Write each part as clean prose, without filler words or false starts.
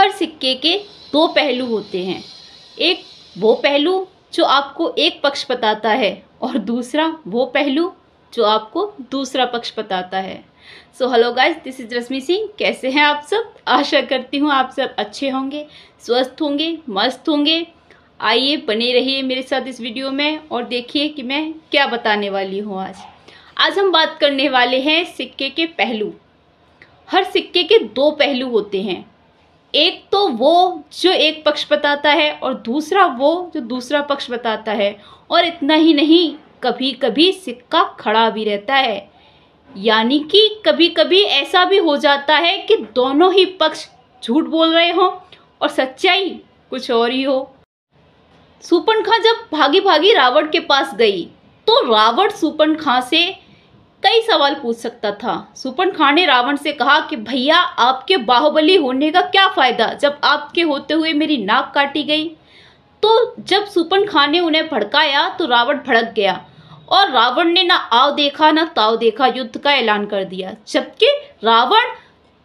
हर सिक्के के दो पहलू होते हैं। एक वो पहलू जो आपको एक पक्ष बताता है और दूसरा वो पहलू जो आपको दूसरा पक्ष बताता है। So hello guys, this is Rashmi Singh. कैसे हैं आप सब? आशा करती हूँ आप सब अच्छे होंगे, स्वस्थ होंगे, मस्त होंगे। आइए बने रहिए मेरे साथ इस वीडियो में और देखिए कि मैं क्या बताने वाली हूँ। आज हम बात करने वाले हैं सिक्के के पहलू। हर सिक्के के दो पहलू होते हैं। एक तो वो जो एक पक्ष बताता है और दूसरा वो जो दूसरा पक्ष बताता है। और इतना ही नहीं, कभी कभी सिक्का खड़ा भी रहता है, यानी कि कभी कभी ऐसा भी हो जाता है कि दोनों ही पक्ष झूठ बोल रहे हों और सच्चाई कुछ और ही हो। शूर्पणखा जब भागी भागी रावण के पास गई तो रावण शूर्पणखा से कई सवाल पूछ सकता था। शूर्पणखा ने रावण से कहा कि भैया, आपके बाहुबली होने का क्या फायदा जब आपके होते हुए मेरी नाक काटी गई। तो जब शूर्पणखा ने उन्हें भड़काया तो रावण भड़क गया और रावण ने ना आव देखा ना ताव देखा, युद्ध का ऐलान कर दिया। जबकि रावण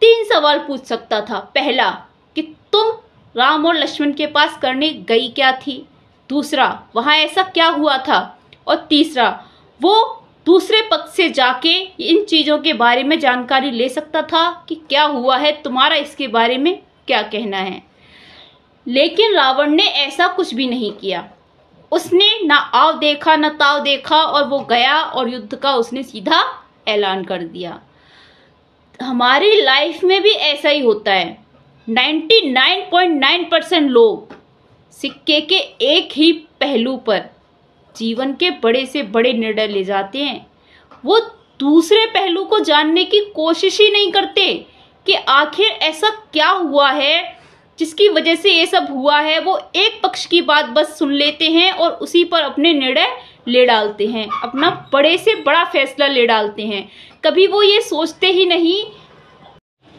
3 सवाल पूछ सकता था। पहला कि तुम राम और लक्ष्मण के पास करने गई क्या थी, दूसरा वहां ऐसा क्या हुआ था, और तीसरा वो दूसरे पक्ष से जाके इन चीजों के बारे में जानकारी ले सकता था कि क्या हुआ है, तुम्हारा इसके बारे में क्या कहना है। लेकिन रावण ने ऐसा कुछ भी नहीं किया। उसने ना आव देखा ना ताव देखा और वो गया और युद्ध का उसने सीधा ऐलान कर दिया। हमारी लाइफ में भी ऐसा ही होता है। 99.9% लोग सिक्के के एक ही पहलू पर जीवन के बड़े से बड़े निर्णय ले जाते हैं। वो दूसरे पहलू को जानने की कोशिश ही नहीं करते कि आखिर ऐसा क्या हुआ है जिसकी वजह से ये सब हुआ है। वो एक पक्ष की बात बस सुन लेते हैं और उसी पर अपने निर्णय ले डालते हैं, अपना बड़े से बड़ा फैसला ले डालते हैं। कभी वो ये सोचते ही नहीं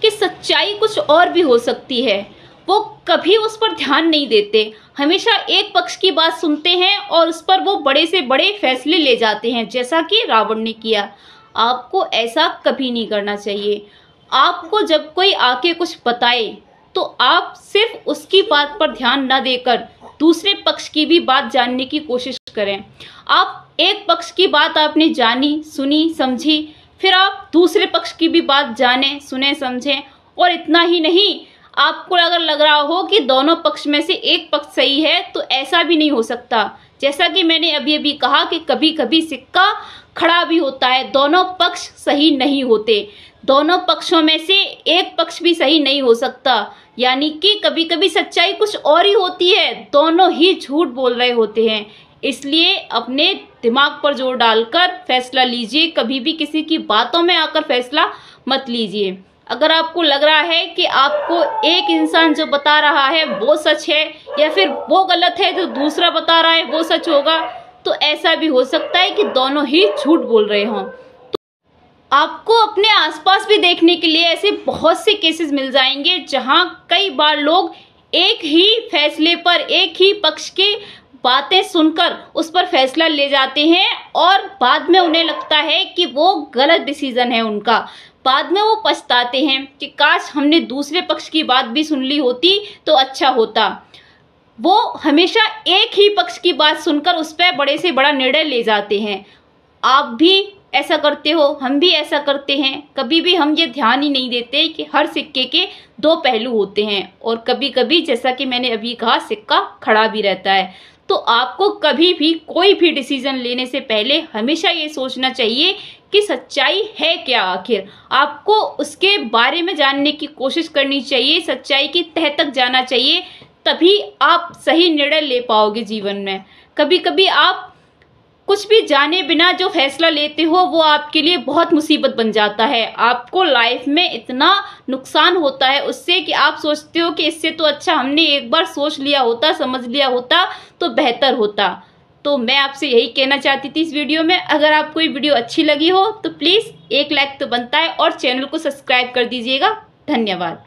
कि सच्चाई कुछ और भी हो सकती है। वो कभी उस पर ध्यान नहीं देते, हमेशा एक पक्ष की बात सुनते हैं और उस पर वो बड़े से बड़े फैसले ले जाते हैं, जैसा कि रावण ने किया। आपको ऐसा कभी नहीं करना चाहिए। आपको जब कोई आके कुछ बताए तो आप सिर्फ उसकी बात पर ध्यान न देकर दूसरे पक्ष की भी बात जानने की कोशिश करें। आप एक पक्ष की बात आपने जानी, सुनी, समझी, फिर आप दूसरे पक्ष की भी बात जाने, सुने, समझें। और इतना ही नहीं, आपको अगर लग रहा हो कि दोनों पक्ष में से एक पक्ष सही है तो ऐसा भी नहीं हो सकता। जैसा कि मैंने अभी कहा कि कभी कभी सिक्का खड़ा भी होता है, दोनों पक्ष सही नहीं होते। दोनों पक्षों में से एक पक्ष भी सही नहीं हो सकता, यानी कि कभी कभी सच्चाई कुछ और ही होती है, दोनों ही झूठ बोल रहे होते हैं। इसलिए अपने दिमाग पर जोर डालकर फैसला लीजिए, कभी भी किसी की बातों में आकर फैसला मत लीजिए। अगर आपको लग रहा है कि आपको एक इंसान जो बता रहा है वो सच है या फिर वो गलत है जो दूसरा बता रहा है वो सच होगा, तो ऐसा भी हो सकता है कि दोनों ही झूठ बोल रहे हों। तो आपको अपने आसपास भी देखने के लिए ऐसे बहुत से केसेस मिल जाएंगे जहां कई बार लोग एक ही फैसले पर, एक ही पक्ष की बातें सुनकर उस पर फैसला ले जाते हैं और बाद में उन्हें लगता है कि वो गलत डिसीजन है उनका। बाद में वो पछताते हैं कि काश हमने दूसरे पक्ष की बात भी सुन ली होती तो अच्छा होता। वो हमेशा एक ही पक्ष की बात सुनकर उस पर बड़े से बड़ा निर्णय ले जाते हैं। आप भी ऐसा करते हो, हम भी ऐसा करते हैं। कभी भी हम ये ध्यान ही नहीं देते कि हर सिक्के के दो पहलू होते हैं और कभी कभी, जैसा कि मैंने अभी कहा, सिक्का खड़ा भी रहता है। तो आपको कभी भी कोई भी डिसीजन लेने से पहले हमेशा ये सोचना चाहिए कि सच्चाई है क्या। आखिर आपको उसके बारे में जानने की कोशिश करनी चाहिए, सच्चाई की तह तक जाना चाहिए, तभी आप सही निर्णय ले पाओगे जीवन में। कभी कभी आप कुछ भी जाने बिना जो फैसला लेते हो वो आपके लिए बहुत मुसीबत बन जाता है। आपको लाइफ में इतना नुकसान होता है उससे कि आप सोचते हो कि इससे तो अच्छा हमने एक बार सोच लिया होता, समझ लिया होता तो बेहतर होता। तो मैं आपसे यही कहना चाहती थी इस वीडियो में। अगर आपको ये वीडियो अच्छी लगी हो तो प्लीज़ एक लाइक तो बनता है और चैनल को सब्सक्राइब कर दीजिएगा। धन्यवाद।